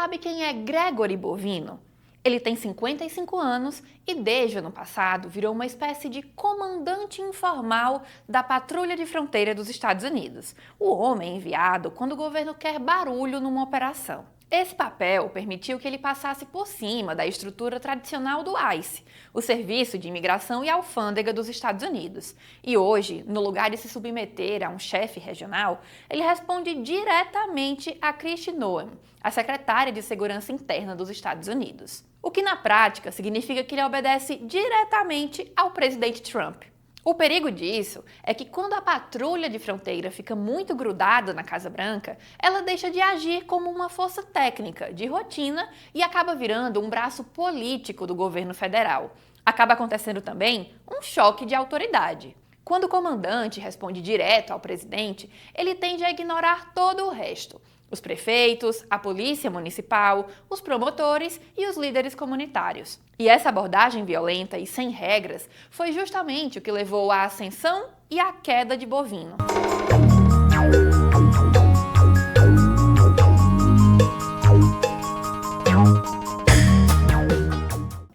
sabe quem é Gregory Bovino? Ele tem 55 anos e desde o ano passado virou uma espécie de comandante informal da Patrulha de Fronteira dos Estados Unidos. O homem é enviado quando o governo quer barulho numa operação. Esse papel permitiu que ele passasse por cima da estrutura tradicional do ICE, o Serviço de Imigração e Alfândega dos Estados Unidos. E hoje, no lugar de se submeter a um chefe regional, ele responde diretamente a Kristi Noem, a secretária de Segurança Interna dos Estados Unidos. O que na prática significa que ele obedece diretamente ao presidente Trump. O perigo disso é que quando a patrulha de fronteira fica muito grudada na Casa Branca, ela deixa de agir como uma força técnica, de rotina, e acaba virando um braço político do governo federal. Acaba acontecendo também um choque de autoridade. Quando o comandante responde direto ao presidente, ele tende a ignorar todo o resto. Os prefeitos, a polícia municipal, os promotores e os líderes comunitários. E essa abordagem violenta e sem regras foi justamente o que levou à ascensão e à queda de Bovino.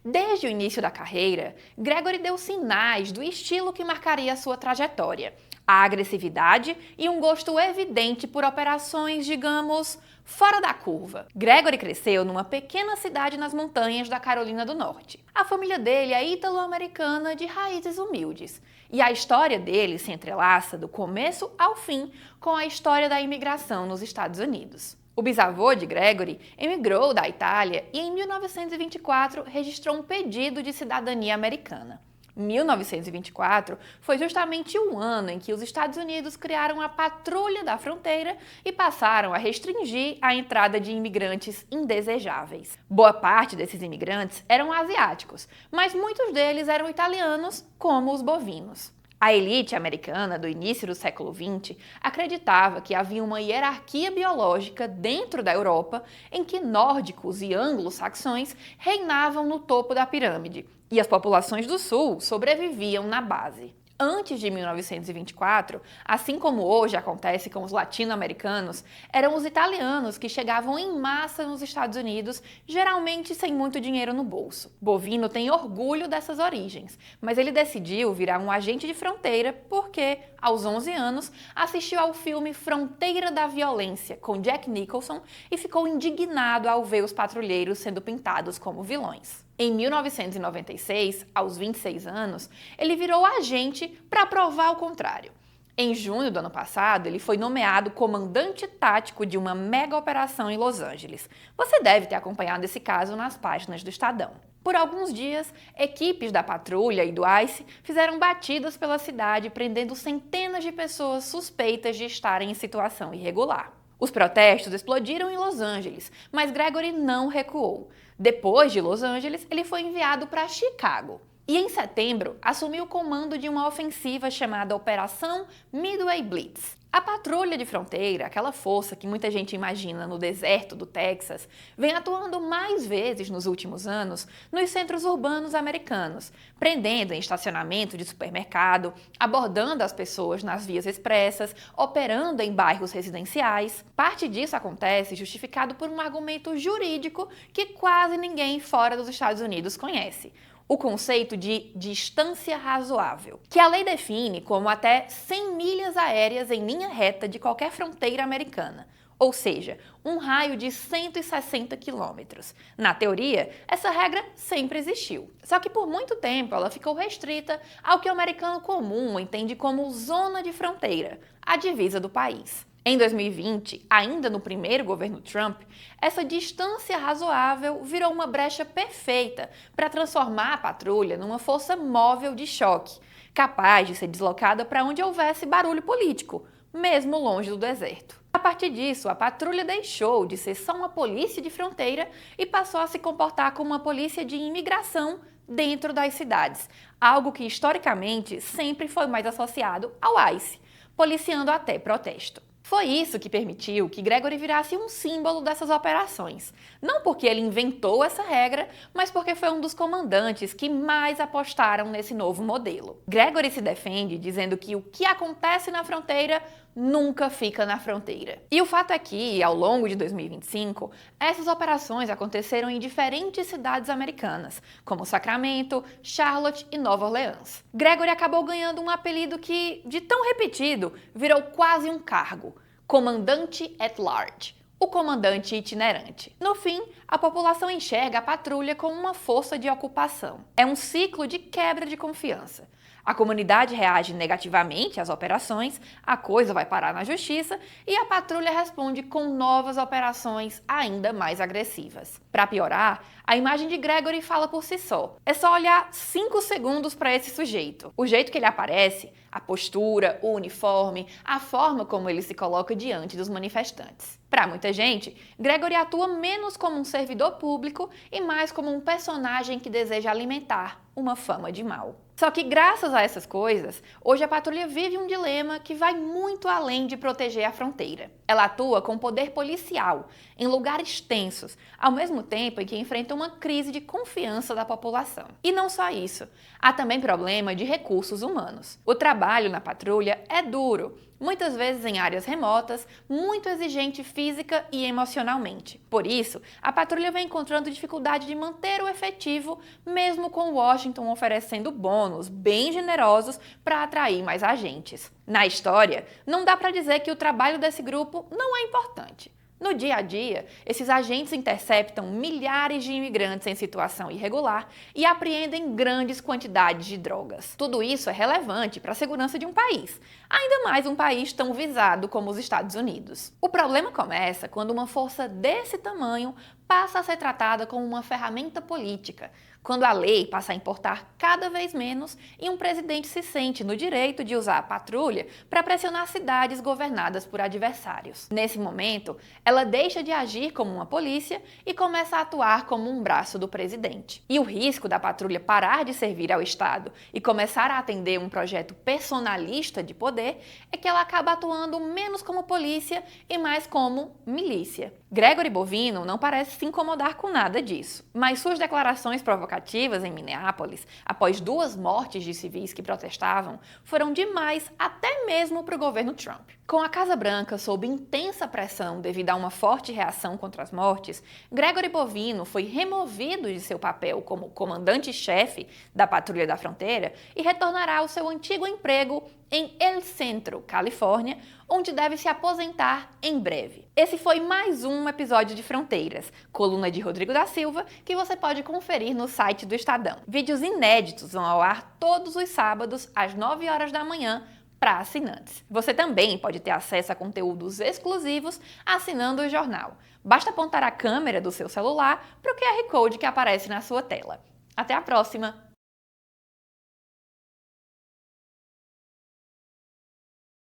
Desde o início da carreira, Gregory deu sinais do estilo que marcaria sua trajetória: a agressividade e um gosto evidente por operações, digamos, fora da curva. Gregory cresceu numa pequena cidade nas montanhas da Carolina do Norte. A família dele é ítalo-americana de raízes humildes. E a história dele se entrelaça do começo ao fim com a história da imigração nos Estados Unidos. O bisavô de Gregory emigrou da Itália e em 1924 registrou um pedido de cidadania americana. 1924 foi justamente o ano em que os Estados Unidos criaram a Patrulha da Fronteira e passaram a restringir a entrada de imigrantes indesejáveis. Boa parte desses imigrantes eram asiáticos, mas muitos deles eram italianos, como os bovinos. A elite americana do início do século XX acreditava que havia uma hierarquia biológica dentro da Europa em que nórdicos e anglo-saxões reinavam no topo da pirâmide e as populações do sul sobreviviam na base. Antes de 1924, assim como hoje acontece com os latino-americanos, eram os italianos que chegavam em massa nos Estados Unidos, geralmente sem muito dinheiro no bolso. Bovino tem orgulho dessas origens, mas ele decidiu virar um agente de fronteira porque, aos 11 anos, assistiu ao filme Fronteira da Violência, com Jack Nicholson, e ficou indignado ao ver os patrulheiros sendo pintados como vilões. Em 1996, aos 26 anos, ele virou agente para provar o contrário. Em junho do ano passado, ele foi nomeado comandante tático de uma mega operação em Los Angeles. Você deve ter acompanhado esse caso nas páginas do Estadão. Por alguns dias, equipes da patrulha e do ICE fizeram batidas pela cidade, prendendo centenas de pessoas suspeitas de estarem em situação irregular. Os protestos explodiram em Los Angeles, mas Gregory não recuou. Depois de Los Angeles, ele foi enviado para Chicago. E em setembro, assumiu o comando de uma ofensiva chamada Operação Midway Blitz. A patrulha de fronteira, aquela força que muita gente imagina no deserto do Texas, vem atuando mais vezes nos últimos anos nos centros urbanos americanos, prendendo em estacionamento de supermercado, abordando as pessoas nas vias expressas, operando em bairros residenciais. Parte disso acontece justificado por um argumento jurídico que quase ninguém fora dos Estados Unidos conhece: o conceito de distância razoável, que a lei define como até 100 milhas aéreas em linha reta de qualquer fronteira americana, ou seja, um raio de 160 quilômetros. Na teoria, essa regra sempre existiu, só que por muito tempo ela ficou restrita ao que o americano comum entende como zona de fronteira, a divisa do país. Em 2020, ainda no primeiro governo Trump, essa distância razoável virou uma brecha perfeita para transformar a patrulha numa força móvel de choque, capaz de ser deslocada para onde houvesse barulho político, mesmo longe do deserto. A partir disso, a patrulha deixou de ser só uma polícia de fronteira e passou a se comportar como uma polícia de imigração dentro das cidades, algo que historicamente sempre foi mais associado ao ICE, policiando até protesto. Foi isso que permitiu que Gregory virasse um símbolo dessas operações. Não porque ele inventou essa regra, mas porque foi um dos comandantes que mais apostaram nesse novo modelo. Gregory se defende dizendo que o que acontece na fronteira nunca fica na fronteira. E o fato é que, ao longo de 2025, essas operações aconteceram em diferentes cidades americanas, como Sacramento, Charlotte e Nova Orleans. Gregory acabou ganhando um apelido que, de tão repetido, virou quase um cargo: Comandante at Large. O comandante itinerante. No fim, a população enxerga a patrulha como uma força de ocupação. É um ciclo de quebra de confiança. A comunidade reage negativamente às operações, a coisa vai parar na justiça e a patrulha responde com novas operações ainda mais agressivas. Para piorar, a imagem de Gregory fala por si só. É só olhar 5 segundos para esse sujeito. O jeito que ele aparece, a postura, o uniforme, a forma como ele se coloca diante dos manifestantes. Para muita gente, Gregory atua menos como um servidor público e mais como um personagem que deseja alimentar uma fama de mal. Só que graças a essas coisas, hoje a patrulha vive um dilema que vai muito além de proteger a fronteira. Ela atua com poder policial, em lugares tensos, ao mesmo tempo em que enfrenta uma crise de confiança da população. E não só isso, há também problema de recursos humanos. O trabalho na patrulha é duro, muitas vezes em áreas remotas, muito exigente física e emocionalmente. Por isso, a patrulha vem encontrando dificuldade de manter o efetivo, mesmo com Washington oferecendo bônus bem generosos para atrair mais agentes. Na história, não dá para dizer que o trabalho desse grupo não é importante. No dia a dia, esses agentes interceptam milhares de imigrantes em situação irregular e apreendem grandes quantidades de drogas. Tudo isso é relevante para a segurança de um país, ainda mais um país tão visado como os Estados Unidos. O problema começa quando uma força desse tamanho passa a ser tratada como uma ferramenta política, quando a lei passa a importar cada vez menos e um presidente se sente no direito de usar a patrulha para pressionar cidades governadas por adversários. Nesse momento, ela deixa de agir como uma polícia e começa a atuar como um braço do presidente. E o risco da patrulha parar de servir ao Estado e começar a atender um projeto personalista de poder é que ela acaba atuando menos como polícia e mais como milícia. Gregory Bovino não parece se incomodar com nada disso, mas suas declarações provocativas em Minneapolis, após 2 mortes de civis que protestavam, foram demais até mesmo para o governo Trump. Com a Casa Branca sob intensa pressão devido a uma forte reação contra as mortes, Gregory Bovino foi removido de seu papel como comandante-chefe da Patrulha da Fronteira e retornará ao seu antigo emprego em El Centro, Califórnia, onde deve se aposentar em breve. Esse foi mais um episódio de Fronteiras, coluna de Rodrigo da Silva, que você pode conferir no site do Estadão. Vídeos inéditos vão ao ar todos os sábados, às 9 horas da manhã, para assinantes. Você também pode ter acesso a conteúdos exclusivos assinando o jornal. Basta apontar a câmera do seu celular para o QR Code que aparece na sua tela. Até a próxima!